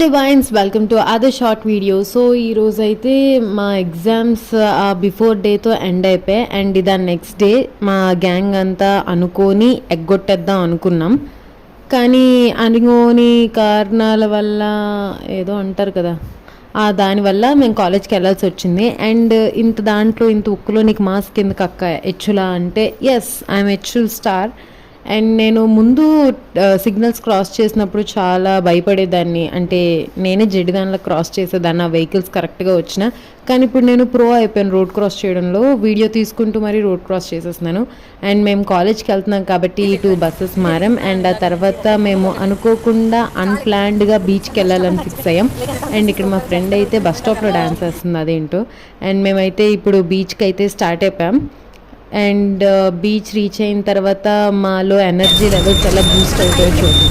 Divines welcome to other short video. So ఈరోజు అయితే మా ఎగ్జామ్స్ బిఫోర్ డేతో ఎండ్ అయిపోయాయి అండ్ దాని నెక్స్ట్ డే మా గ్యాంగ్ అంతా అనుకొని ఎగ్గొట్టేద్దాం అనుకున్నాం. కానీ అనుకోని కారణాల వల్ల ఏదో అంటారు కదా, దానివల్ల మేము కాలేజ్కి వెళ్ళాల్సి వచ్చింది. అండ్ ఇంత ఉక్కులో నీకు మాస్క్ ఎందుకు అక్క హెచ్చులా అంటే, ఎస్ ఐఎమ్ హెచ్చుల్ స్టార్. అండ్ నేను ముందు సిగ్నల్స్ క్రాస్ చేసినప్పుడు చాలా భయపడేదాన్ని, అంటే నేనే జడిదానిలో క్రాస్ చేసేదాన్ని ఆ వెహికల్స్ కరెక్ట్గా వచ్చిన. కానీ ఇప్పుడు నేను ప్రో అయిపోయాను రోడ్ క్రాస్ చేయడంలో, వీడియో తీసుకుంటూ మరీ రోడ్ క్రాస్ చేసేస్తున్నాను. అండ్ మేము కాలేజ్కి వెళ్తున్నాం కాబట్టి 2 బస్సెస్ మారాం. అండ్ ఆ తర్వాత మేము అనుకోకుండా అన్ప్లాన్డ్గా బీచ్కి వెళ్ళాలని ఫిక్స్ అయ్యాం. అండ్ ఇక్కడ మా ఫ్రెండ్ అయితే బస్ స్టాప్లో డ్యాన్స్ వేస్తుంది, అదేంటో. అండ్ మేమైతే ఇప్పుడు బీచ్కి అయితే స్టార్ట్ అయిపోయాం. అండ్ బీచ్ రీచ్ అయిన తర్వాత మాలో ఎనర్జీ లెవెల్స్ ఎలా బూస్ట్ అవుతాయో చూడండి.